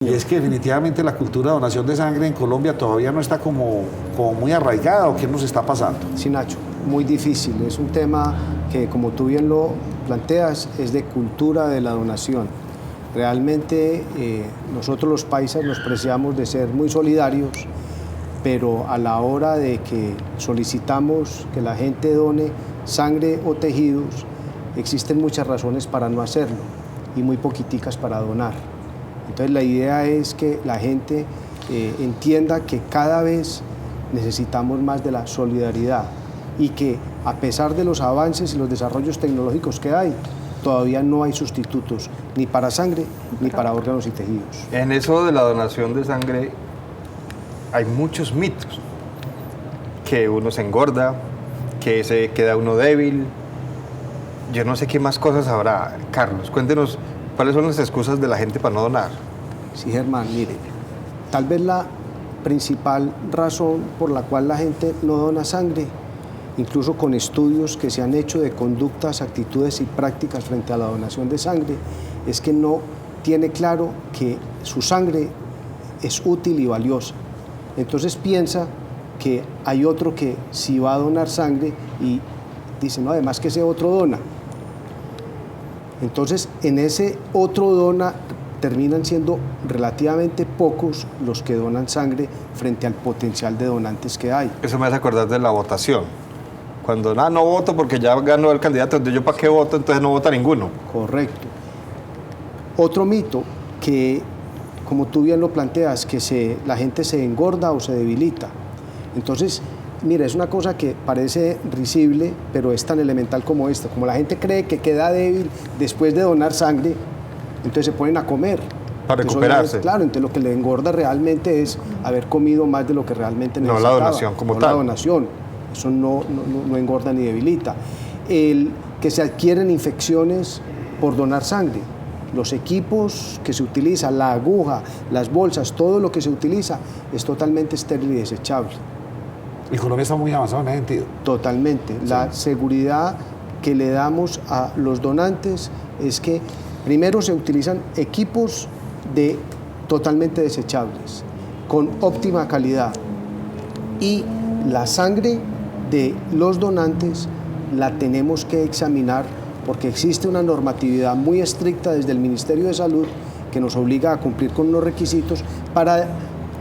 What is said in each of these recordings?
Y es que definitivamente la cultura de donación de sangre en Colombia todavía no está como muy arraigada, ¿o qué nos está pasando? Sí, Nacho, muy difícil. Es un tema que, como tú bien lo planteas, es de cultura de la donación. Realmente nosotros los paisas nos preciamos de ser muy solidarios, pero a la hora de que solicitamos que la gente done sangre o tejidos, existen muchas razones para no hacerlo y muy poquiticas para donar. Entonces la idea es que la gente entienda que cada vez necesitamos más de la solidaridad y que a pesar de los avances y los desarrollos tecnológicos que hay, todavía no hay sustitutos ni para sangre ni para órganos y tejidos. En eso de la donación de sangre hay muchos mitos, que uno se engorda, que se queda uno débil, yo no sé qué más cosas habrá. Carlos, cuéntenos, ¿cuáles son las excusas de la gente para no donar? Sí, Germán, mire, tal vez la principal razón por la cual la gente no dona sangre, incluso con estudios que se han hecho de conductas, actitudes y prácticas frente a la donación de sangre, es que no tiene claro que su sangre es útil y valiosa. Entonces piensa que hay otro que sí va a donar sangre y dice, no, además que ese otro dona. Entonces, en ese otro dona terminan siendo relativamente pocos los que donan sangre frente al potencial de donantes que hay. Eso me hace acordar de la votación. Cuando no voto porque ya ganó el candidato, entonces yo para qué voto, entonces no vota ninguno. Correcto. Otro mito que, como tú bien lo planteas, que la gente se engorda o se debilita. Entonces, mira, es una cosa que parece risible, pero es tan elemental como esta. Como la gente cree que queda débil después de donar sangre, entonces se ponen a comer. Para recuperarse. Claro, entonces lo que le engorda realmente es haber comido más de lo que realmente necesitaba. No la donación como tal. La donación. Eso no engorda ni debilita. El que se adquieren infecciones por donar sangre. Los equipos que se utilizan, la aguja, las bolsas, todo lo que se utiliza es totalmente estéril y desechable. Y Colombia está muy avanzado en ese sentido. Totalmente. Sí. La seguridad que le damos a los donantes es que primero se utilizan equipos totalmente desechables, con óptima calidad. Y la sangre de los donantes la tenemos que examinar porque existe una normatividad muy estricta desde el Ministerio de Salud que nos obliga a cumplir con unos requisitos para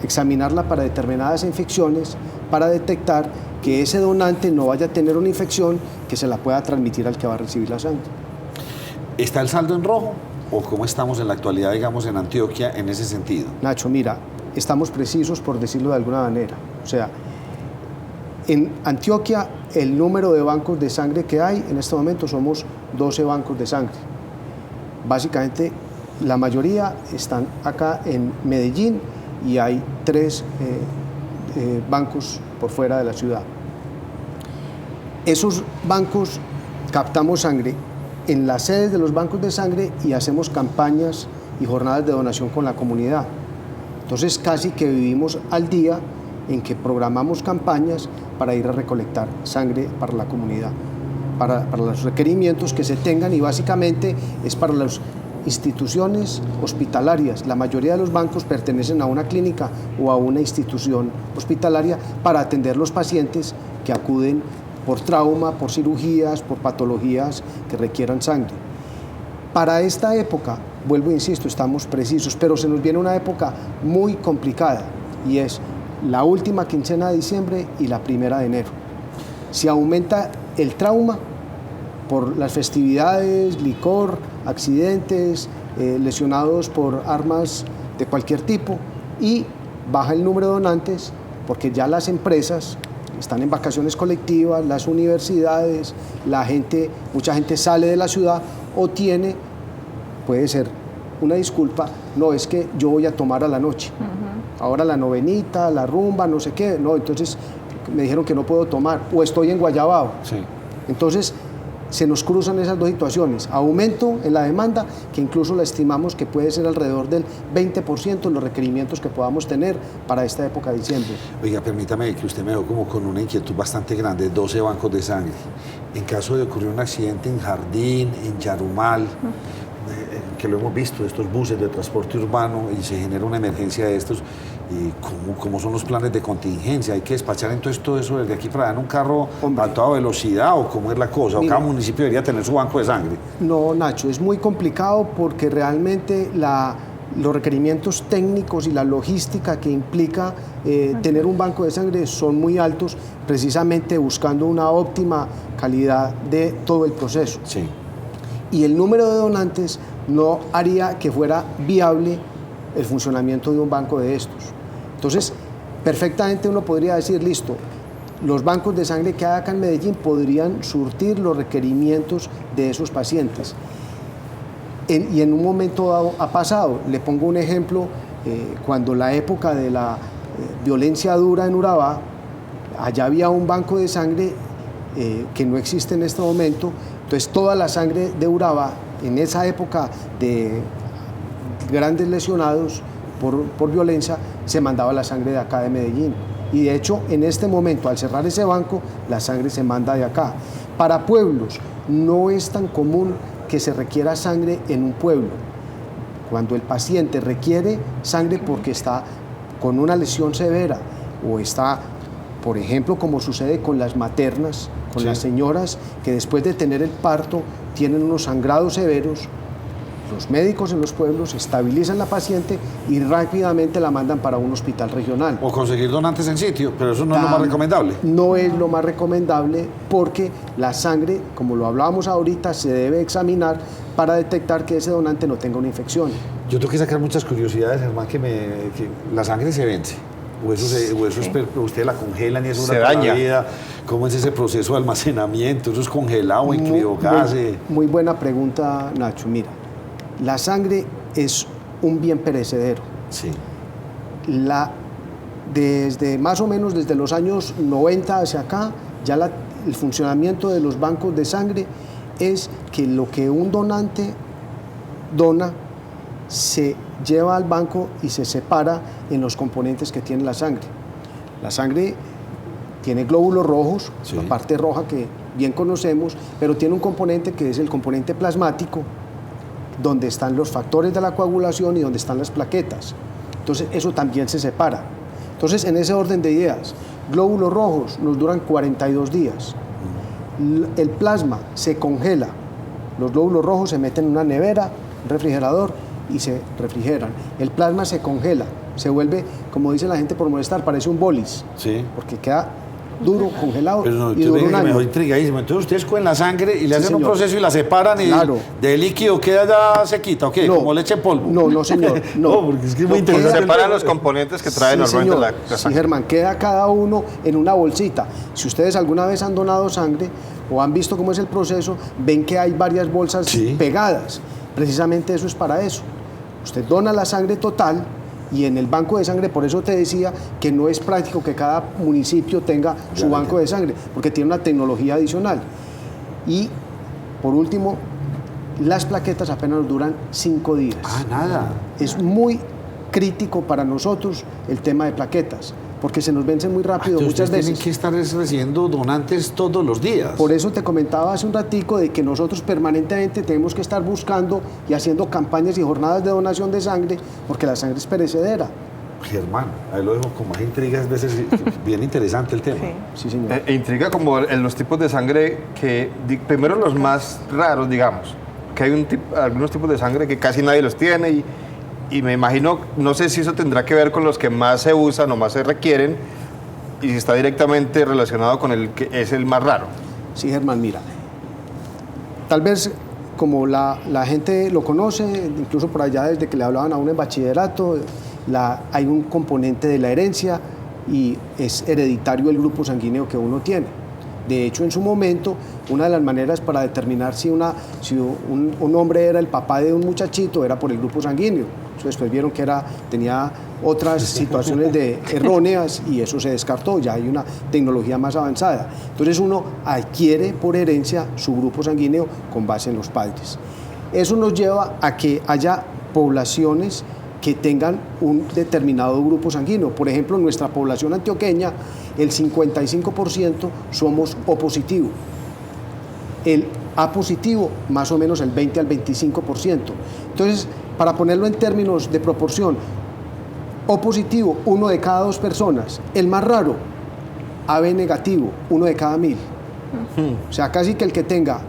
examinarla para determinadas infecciones, para detectar que ese donante no vaya a tener una infección que se la pueda transmitir al que va a recibir la sangre. ¿Está el saldo en rojo o cómo estamos en la actualidad, digamos, en Antioquia en ese sentido? Nacho, mira, estamos precisos por decirlo de alguna manera. O sea, en Antioquia el número de bancos de sangre que hay en este momento somos 12 bancos de sangre. Básicamente la mayoría están acá en Medellín y hay 3 bancos por fuera de la ciudad. Esos bancos captamos sangre en las sedes de los bancos de sangre y hacemos campañas y jornadas de donación con la comunidad. Entonces casi que vivimos al día en que programamos campañas para ir a recolectar sangre para la comunidad, para los requerimientos que se tengan y básicamente es para las instituciones hospitalarias. La mayoría de los bancos pertenecen a una clínica o a una institución hospitalaria para atender los pacientes que acuden por trauma, por cirugías, por patologías que requieran sangre. Para esta época, vuelvo e insisto, estamos precisos, pero se nos viene una época muy complicada y es la última quincena de diciembre y la 1 de enero. Si aumenta el trauma por las festividades, licor, accidentes, lesionados por armas de cualquier tipo y baja el número de donantes porque ya las empresas están en vacaciones colectivas, las universidades, mucha gente sale de la ciudad o puede ser una disculpa, no es que yo voy a tomar a la noche, ahora la novenita, la rumba, no sé qué, no, entonces me dijeron que no puedo tomar o estoy en Guayabao. Sí. Entonces se nos cruzan esas dos situaciones, aumento en la demanda, que incluso la estimamos que puede ser alrededor del 20% de los requerimientos que podamos tener para esta época de diciembre. Oiga, permítame que usted me dejó como con una inquietud bastante grande, 12 bancos de sangre. En caso de ocurrir un accidente en Jardín, en Yarumal, que lo hemos visto, estos buses de transporte urbano y se genera una emergencia de estos, y cómo son los planes de contingencia, hay que despachar entonces todo eso desde aquí para allá en un carro a toda velocidad, o cómo es la cosa, Mira, o cada municipio debería tener su banco de sangre. No, Nacho, es muy complicado porque realmente los requerimientos técnicos y la logística que implica tener un banco de sangre son muy altos, precisamente buscando una óptima calidad de todo el proceso. Sí. Y el número de donantes no haría que fuera viable el funcionamiento de un banco de estos. Entonces, perfectamente uno podría decir, listo, los bancos de sangre que hay acá en Medellín podrían surtir los requerimientos de esos pacientes. Y en un momento dado ha pasado. Le pongo un ejemplo, cuando la época de la violencia dura en Urabá, allá había un banco de sangre que no existe en este momento. Entonces toda la sangre de Urabá, en esa época de grandes lesionados por violencia, se mandaba la sangre de acá de Medellín. Y de hecho, en este momento, al cerrar ese banco, la sangre se manda de acá. Para pueblos, no es tan común que se requiera sangre en un pueblo. Cuando el paciente requiere sangre porque está con una lesión severa o está, por ejemplo, como sucede con las maternas, con las señoras que después de tener el parto tienen unos sangrados severos, los médicos en los pueblos estabilizan la paciente y rápidamente la mandan para un hospital regional. O conseguir donantes en sitio, pero eso no es lo más recomendable. No es lo más recomendable porque la sangre, como lo hablábamos ahorita, se debe examinar para detectar que ese donante no tenga una infección. Yo tengo que sacar muchas curiosidades, Germán, que la sangre se vence. O eso ustedes la congelan y eso se dura toda daña. la vida. ¿Cómo es ese proceso de almacenamiento? ¿Eso es congelado en criogas? Muy buena pregunta, Nacho. Mira, la sangre es un bien perecedero. Sí. Desde más o menos desde los años 90 hacia acá, ya el funcionamiento de los bancos de sangre es que lo que un donante dona se lleva al banco y se separa en los componentes que tiene la sangre. La sangre tiene glóbulos rojos, sí, la parte roja que bien conocemos, pero tiene un componente que es el componente plasmático, donde están los factores de la coagulación y donde están las plaquetas. Entonces, eso también se separa. Entonces, en ese orden de ideas, glóbulos rojos nos duran 42 días. El plasma se congela. Los glóbulos rojos se meten en una nevera, un refrigerador, y se refrigeran. El plasma se congela, se vuelve, como dice la gente por molestar, parece un bolis. Sí. Porque queda duro, congelado, Pero no, y dura un año. me dejó intrigadísimo. Entonces ustedes cogen la sangre y le hacen un señor. proceso y la separan, y Claro. de líquido queda ya sequita, ¿o qué? No. Como leche en polvo. No, señor. No, porque es que es muy No, queda- interesante. Separan los componentes que trae Sí, normalmente señor. la Sí, sangre. Germán, queda cada uno en una bolsita. Si ustedes alguna vez han donado sangre o han visto cómo es el proceso, ven que hay varias bolsas Sí. pegadas. Precisamente eso es para eso. Usted dona la sangre total y en el banco de sangre, por eso te decía que no es práctico que cada municipio tenga su Ya, banco ya. de sangre, porque tiene una tecnología adicional. Y, por último, las plaquetas apenas nos duran 5 días. Ah, nada. Es muy crítico para nosotros el tema de plaquetas, porque se nos vencen muy rápido Entonces, muchas ustedes veces. tienen que estar recibiendo donantes todos los días. Por eso te comentaba hace un ratico de que nosotros permanentemente tenemos que estar buscando y haciendo campañas y jornadas de donación de sangre, porque la sangre es perecedera. Germán, ahí lo dejo con más intrigas, a veces bien interesante el tema. Sí. Sí, señor. Intriga como en los tipos de sangre que, primero los más raros, digamos, que hay algunos tipos de sangre que casi nadie los tiene y me imagino, no sé si eso tendrá que ver con los que más se usan o más se requieren y si está directamente relacionado con el que es el más raro. Sí, Germán, mira. Tal vez como la gente lo conoce, incluso por allá desde que le hablaban a uno en bachillerato, hay un componente de la herencia y es hereditario el grupo sanguíneo que uno tiene. De hecho, en su momento, una de las maneras para determinar si un hombre era el papá de un muchachito era por el grupo sanguíneo. Eso después vieron que tenía otras situaciones erróneas y eso se descartó, ya hay una tecnología más avanzada. Entonces uno adquiere por herencia su grupo sanguíneo con base en los padres. Eso nos lleva a que haya poblaciones que tengan un determinado grupo sanguíneo. Por ejemplo, en nuestra población antioqueña, el 55% somos O positivo. el A positivo más o menos el 20 al 25%. Entonces, para ponerlo en términos de proporción, O positivo, 1 de cada 2 personas. El más raro, AB negativo, 1 de cada 1000. O sea, casi que el que tenga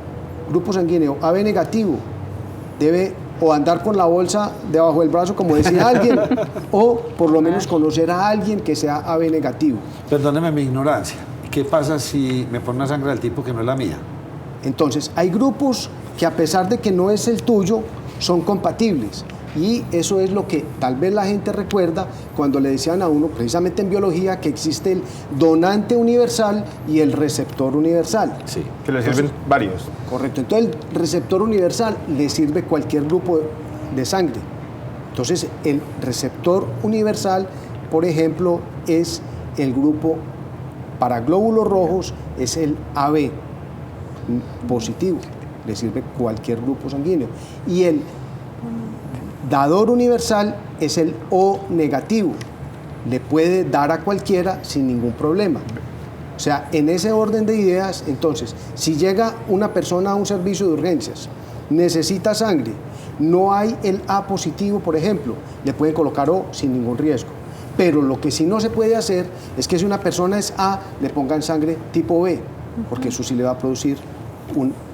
grupo sanguíneo AB negativo debe o andar con la bolsa debajo del brazo, como decía alguien, o por lo menos conocer a alguien que sea AB negativo. Perdóneme mi ignorancia. ¿Qué pasa si me pone una sangre del tipo que no es la mía? Entonces, hay grupos que a pesar de que no es el tuyo, son compatibles. Y eso es lo que tal vez la gente recuerda cuando le decían a uno, precisamente en biología, que existe el donante universal y el receptor universal. Sí. Que le sirven varios. Correcto. Entonces, el receptor universal le sirve cualquier grupo de sangre. Entonces, el receptor universal, por ejemplo, es el grupo para glóbulos rojos, es el AB positivo. Le sirve cualquier grupo sanguíneo. Y el dador universal es el O negativo. Le puede dar a cualquiera sin ningún problema. O sea, en ese orden de ideas, entonces, si llega una persona a un servicio de urgencias, necesita sangre, no hay el A positivo, por ejemplo, le pueden colocar O sin ningún riesgo. Pero lo que sí no se puede hacer es que si una persona es A, le pongan sangre tipo B, porque eso sí le va a producir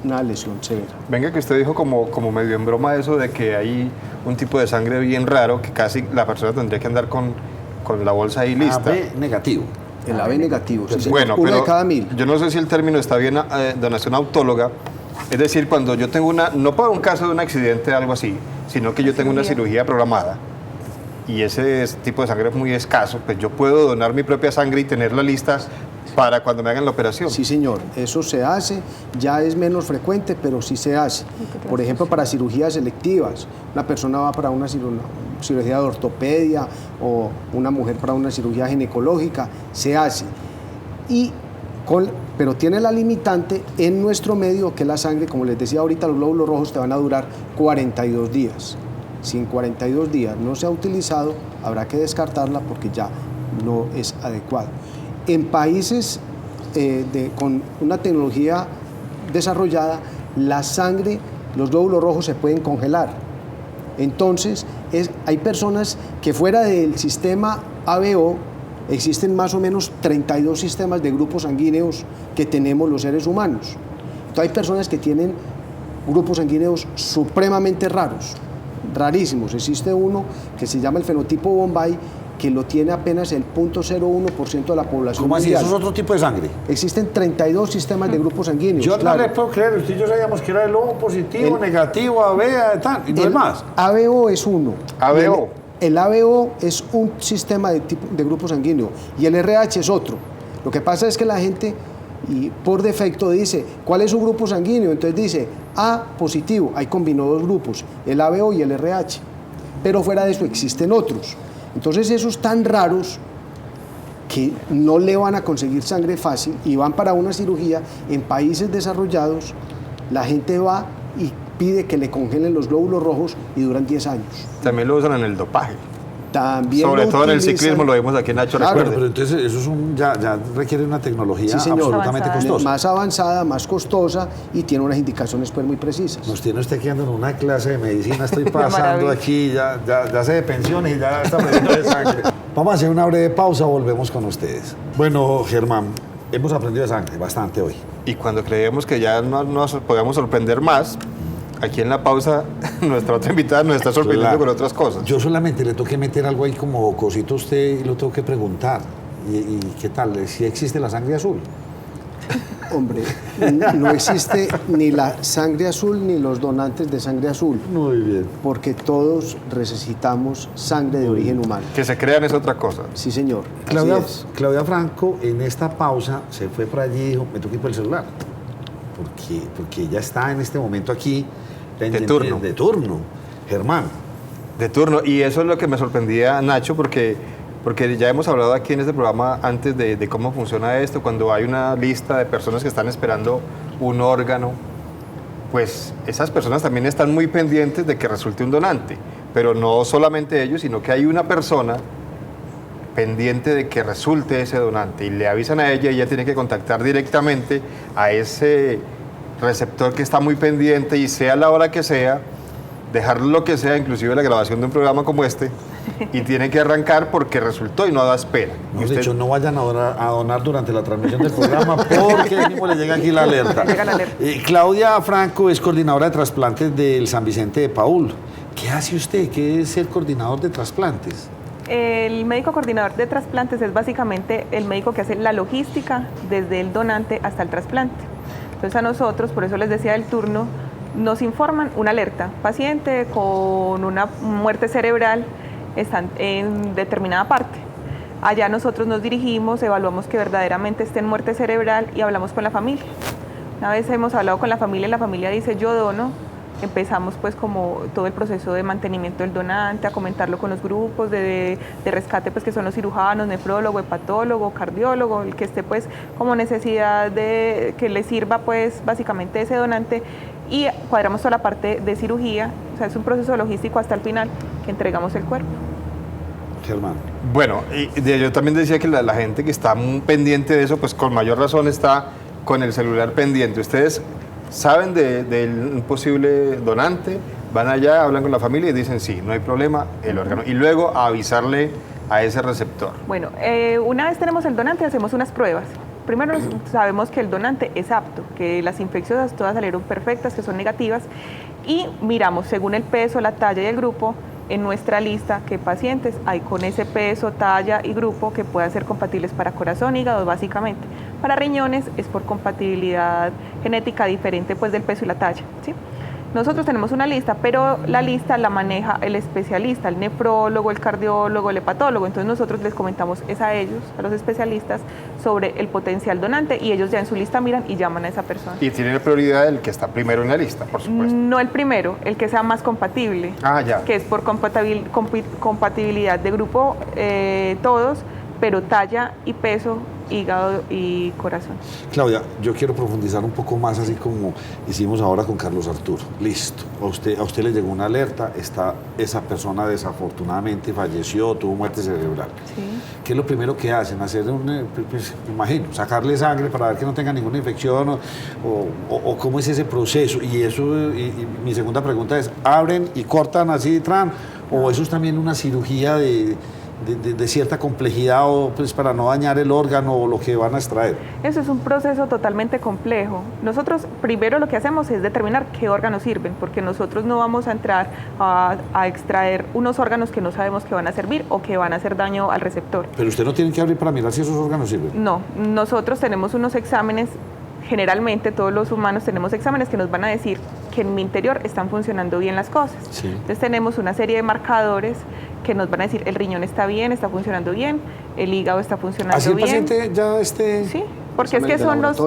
una lesión severa. Venga, que usted dijo como medio en broma eso de que hay un tipo de sangre bien raro que casi la persona tendría que andar con la bolsa ahí lista. AB negativo. El AB negativo, sí, Bueno, 1 pero de cada 1000. yo no sé si el término está bien, donación autóloga. Es decir, cuando yo tengo no para un caso de un accidente o algo así, sino que yo tengo una cirugía programada y ese tipo de sangre es muy escaso, pues yo puedo donar mi propia sangre y tenerla lista para cuando me hagan la operación. Sí, señor, eso se hace, ya es menos frecuente, pero sí se hace. Por ejemplo, para cirugías selectivas, una persona va para una cirugía de ortopedia o una mujer para una cirugía ginecológica, se hace. Pero tiene la limitante en nuestro medio, que la sangre, como les decía ahorita, los glóbulos rojos te van a durar 42 días. Si en 42 días no se ha utilizado, habrá que descartarla porque ya no es adecuado. En países con una tecnología desarrollada, la sangre, los glóbulos rojos se pueden congelar. Entonces, hay personas que fuera del sistema ABO, existen más o menos 32 sistemas de grupos sanguíneos que tenemos los seres humanos. Entonces, hay personas que tienen grupos sanguíneos supremamente raros, rarísimos. Existe uno que se llama el fenotipo Bombay, que lo tiene apenas el 0.01% de la población ¿Cómo así? mundial. ¿Eso es otro tipo de sangre? Existen 32 sistemas de grupos sanguíneos. Yo claro. no le puedo creer. Usted y yo sabíamos que era el O positivo, negativo, AB, tal, y no es más. ABO es uno. ABO. El ABO es un sistema de grupo sanguíneo y el RH es otro. Lo que pasa es que la gente, y por defecto, dice, ¿cuál es su grupo sanguíneo? Entonces dice, A positivo. Ahí combinó dos grupos, el ABO y el RH. Pero fuera de eso existen otros. Entonces esos tan raros que no le van a conseguir sangre fácil y van para una cirugía, en países desarrollados la gente va y pide que le congelen los glóbulos rojos y duran 10 años. También lo usan en el dopaje. También Sobre todo en el utilizan. ciclismo, lo vimos aquí en Nacho, Claro, recuerde. Pero entonces eso es ya requiere una tecnología Sí, señor. absolutamente costosa. Más avanzada, más costosa y tiene unas indicaciones pues muy precisas. Nos tiene usted quedando en una clase de medicina, estoy pasando maravilla. aquí, ya sé de pensiones y ya está perdiendo de sangre. Vamos a hacer una breve pausa, volvemos con ustedes. Bueno, Germán, hemos aprendido de sangre bastante hoy. Y cuando creíamos que ya no nos podíamos sorprender más, aquí en la pausa nuestra otra invitada nos está sorprendiendo Claro. con otras cosas. Yo solamente le tengo que meter algo ahí como cosito a usted y lo tengo que preguntar. ¿Y qué tal? ¿Si existe la sangre azul? Hombre, no existe ni la sangre azul ni los donantes de sangre azul, Muy bien. porque todos necesitamos sangre de origen humano. Que se crean es otra cosa. Sí, señor. Claudia, Así es. Claudia Franco en esta pausa se fue por allí y dijo, me tengo que ir por el celular. Porque ella está en este momento aquí pendiente turno. de turno. Germán, De turno. Y eso es lo que me sorprendía, Nacho, porque ya hemos hablado aquí en este programa antes de cómo funciona esto, cuando hay una lista de personas que están esperando un órgano, pues esas personas también están muy pendientes de que resulte un donante, pero no solamente ellos, sino que hay una persona pendiente de que resulte ese donante y le avisan a ella y ella tiene que contactar directamente a ese receptor que está muy pendiente y sea la hora que sea, dejar lo que sea, inclusive la grabación de un programa como este, y tiene que arrancar porque resultó y no da espera. No, de hecho, no vayan a donar durante la transmisión del programa porque ahí mismo le llega aquí la alerta. Claudia Franco es coordinadora de trasplantes del San Vicente de Paúl. ¿Qué hace usted? ¿Qué es ser coordinador de trasplantes? El médico coordinador de trasplantes es básicamente el médico que hace la logística desde el donante hasta el trasplante. Entonces a nosotros, por eso les decía del turno, nos informan una alerta. Paciente con una muerte cerebral está en determinada parte. Allá nosotros nos dirigimos, evaluamos que verdaderamente esté en muerte cerebral y hablamos con la familia. Una vez hemos hablado con la familia dice yo dono. Empezamos pues como todo el proceso de mantenimiento del donante, a comentarlo con los grupos de rescate pues que son los cirujanos, nefrólogo, hepatólogo, cardiólogo, el que esté pues como necesidad de que le sirva pues básicamente ese donante, y cuadramos toda la parte de cirugía. O sea, es un proceso logístico hasta el final que entregamos el cuerpo. Germán. Bueno, yo también decía que la gente que está muy pendiente de eso, pues con mayor razón está con el celular pendiente. Ustedes saben de un posible donante, van allá, hablan con la familia y dicen sí, no hay problema, el órgano. Y luego a avisarle a ese receptor. Bueno, una vez tenemos el donante, hacemos unas pruebas. Primero sabemos que el donante es apto, que las infecciosas todas salieron perfectas, que son negativas, y miramos según el peso, la talla y el grupo en nuestra lista qué pacientes hay con ese peso, talla y grupo que puedan ser compatibles para corazón, hígado básicamente. Para riñones es por compatibilidad genética diferente pues del peso y la talla, ¿sí? Nosotros tenemos una lista, pero la lista la maneja el especialista, el nefrólogo, el cardiólogo, el hepatólogo. Entonces nosotros les comentamos es a ellos, a los especialistas, sobre el potencial donante, y ellos ya en su lista miran y llaman a esa persona. Y tienen la prioridad el que está primero en la lista, por supuesto. No el primero, el que sea más compatible. Ah, ya. Que es por compatibilidad de grupo todos, pero talla y peso, hígado y corazón. Claudia, yo quiero profundizar un poco más, así como hicimos ahora con Carlos Arturo. Listo, a usted le llegó una alerta, esa persona desafortunadamente falleció, tuvo muerte cerebral. Sí. ¿Qué es lo primero que hacen? Hacer pues, me imagino, sacarle sangre para ver que no tenga ninguna infección, o cómo es ese proceso. Y mi segunda pregunta es, ¿abren y cortan así, o eso es también una cirugía de cierta complejidad, o pues para no dañar el órgano o lo que van a extraer? Eso es un proceso totalmente complejo. Nosotros primero lo que hacemos es determinar qué órganos sirven, porque nosotros no vamos a entrar a extraer unos órganos que no sabemos que van a servir o que van a hacer daño al receptor. Pero usted no tiene que abrir para mirar si esos órganos sirven. No, nosotros tenemos unos exámenes. Generalmente todos los humanos tenemos exámenes que nos van a decir que en mi interior están funcionando bien las cosas. Sí. Entonces tenemos una serie de marcadores que nos van a decir el riñón está bien, está funcionando bien, el hígado está funcionando ¿así el bien. paciente ya Sí, porque es que son los...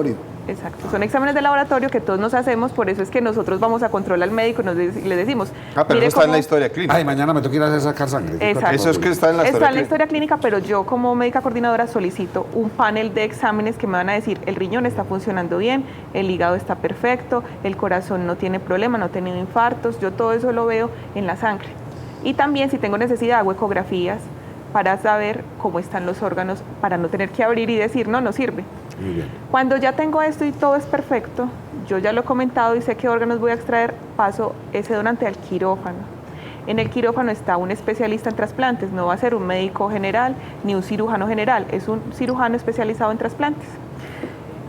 Exacto, son exámenes de laboratorio que todos nos hacemos, por eso es que nosotros vamos a control al médico y le decimos... pero eso está en la historia clínica. Ay, mañana me tengo que ir a sacar sangre. Exacto. Eso es que está en la historia clínica. Está en la historia clínica, pero yo como médica coordinadora solicito un panel de exámenes que me van a decir el riñón está funcionando bien, el hígado está perfecto, el corazón no tiene problema, no ha tenido infartos, yo todo eso lo veo en la sangre. Y también si tengo necesidad hago ecografías para saber cómo están los órganos, para no tener que abrir y decir no sirve. Muy bien. Cuando ya tengo esto y todo es perfecto, yo ya lo he comentado y sé qué órganos voy a extraer, paso ese donante al quirófano. En el quirófano está un especialista en trasplantes, no va a ser un médico general ni un cirujano general, es un cirujano especializado en trasplantes.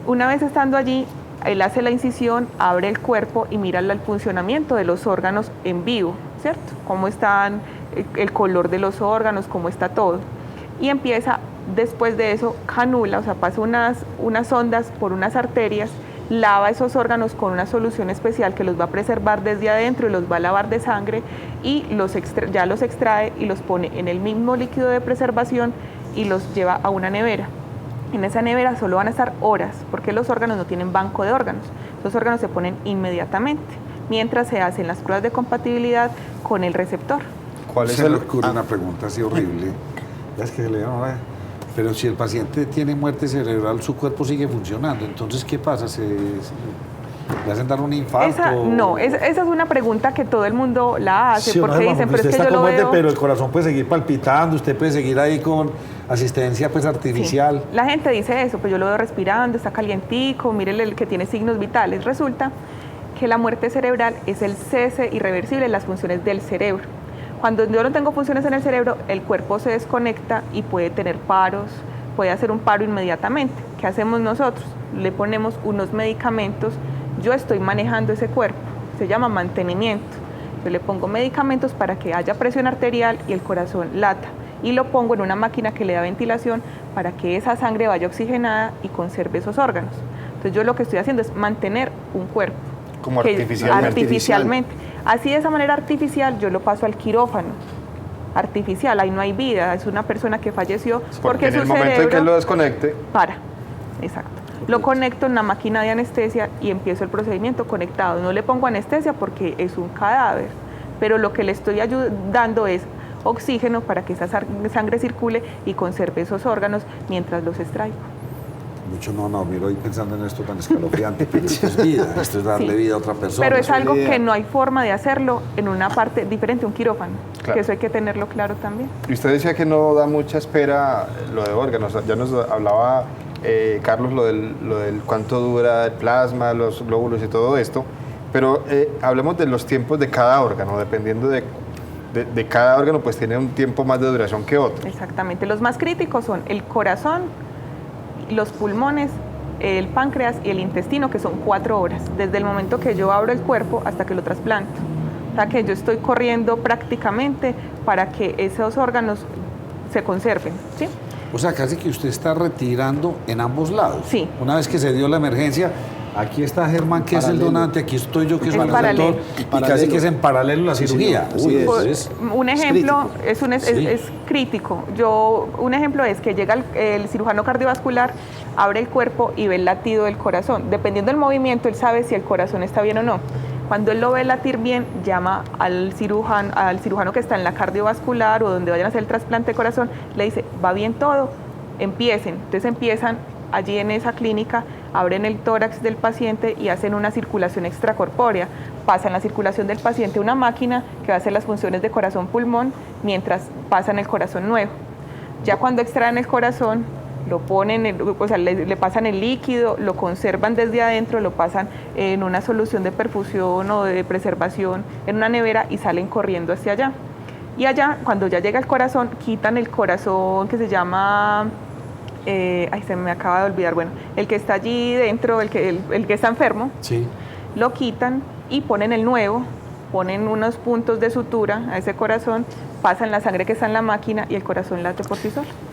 Una vez estando allí, él hace la incisión, abre el cuerpo y mira el funcionamiento de los órganos en vivo, ¿cierto? Cómo están, el color de los órganos, cómo está todo. Y empieza, después de eso, canula, o sea, pasa unas ondas por unas arterias, lava esos órganos con una solución especial que los va a preservar desde adentro y los va a lavar de sangre, y ya los extrae y los pone en el mismo líquido de preservación y los lleva a una nevera. En esa nevera solo van a estar horas, porque los órganos no tienen banco de órganos. Los órganos se ponen inmediatamente, mientras se hacen las pruebas de compatibilidad con el receptor. ¿Cuál es el...? Una pregunta así horrible. Es que pero si el paciente tiene muerte cerebral, su cuerpo sigue funcionando. Entonces, ¿qué pasa? ¿Le hacen dar un infarto? Esa es una pregunta que todo el mundo la hace, Sí, porque dicen, pero es que usted yo está lo con muerte, veo... pero el corazón puede seguir palpitando, usted puede seguir ahí con asistencia pues artificial. Sí. La gente dice eso, pues yo lo veo respirando, está calientico, mire el que tiene signos vitales. Resulta que la muerte cerebral es el cese irreversible de las funciones del cerebro. Cuando yo no tengo funciones en el cerebro, el cuerpo se desconecta y puede tener paros, puede hacer un paro inmediatamente. ¿Qué hacemos nosotros? Le ponemos unos medicamentos, yo estoy manejando ese cuerpo, se llama mantenimiento. Yo le pongo medicamentos para que haya presión arterial y el corazón lata. Y lo pongo en una máquina que le da ventilación para que esa sangre vaya oxigenada y conserve esos órganos. Entonces yo lo que estoy haciendo es mantener un cuerpo. Como artificialmente. Artificialmente. Así de esa manera artificial yo lo paso al quirófano. Artificial, ahí no hay vida, es una persona que falleció porque en su el momento cerebro en que lo desconecte... para, exacto. Lo conecto en una máquina de anestesia y empiezo el procedimiento conectado. No le pongo anestesia porque es un cadáver, pero lo que le estoy ayudando es oxígeno para que esa sangre circule y conserve esos órganos mientras los extraigo. Mucho no dormir hoy pensando en esto tan escalofriante, pero esto es vida, esto es darle vida a otra persona. Pero es algo que no hay forma de hacerlo en una parte diferente, un quirófano, claro. Que eso hay que tenerlo claro también. Y usted decía que no da mucha espera lo de órganos, ya nos hablaba Carlos lo del cuánto dura el plasma, los glóbulos y todo esto, pero hablemos de los tiempos de cada órgano, dependiendo de cada órgano, pues tiene un tiempo más de duración que otro. Exactamente, los más críticos son el corazón, los pulmones, el páncreas y el intestino, que son 4 horas, desde el momento que yo abro el cuerpo hasta que lo trasplanto. O sea que yo estoy corriendo prácticamente para que esos órganos se conserven, ¿sí? O sea, casi que usted está retirando en ambos lados. Sí. Una vez que se dio la emergencia, aquí está Germán, que es el donante, aquí estoy yo, que es el receptor, y casi que es en paralelo la cirugía. Sí, un ejemplo es crítico. Un ejemplo es que llega el cirujano cardiovascular, abre el cuerpo y ve el latido del corazón. Dependiendo del movimiento, él sabe si el corazón está bien o no. Cuando él lo ve latir bien, llama al cirujano que está en la cardiovascular o donde vayan a hacer el trasplante de corazón, le dice, va bien todo, empiecen. Entonces empiezan allí en esa clínica, abren el tórax del paciente y hacen una circulación extracorpórea. Pasan la circulación del paciente a una máquina que va a hacer las funciones de corazón-pulmón mientras pasan el corazón nuevo. Ya cuando extraen el corazón, lo ponen, le pasan el líquido, lo conservan desde adentro, lo pasan en una solución de perfusión o de preservación en una nevera y salen corriendo hacia allá. Y allá, cuando ya llega el corazón, quitan el corazón que se llama... se me acaba de olvidar, bueno, el que está allí dentro, el que está enfermo, sí. Lo quitan y ponen el nuevo, ponen unos puntos de sutura a ese corazón, pasan la sangre que está en la máquina y el corazón late por sí solo.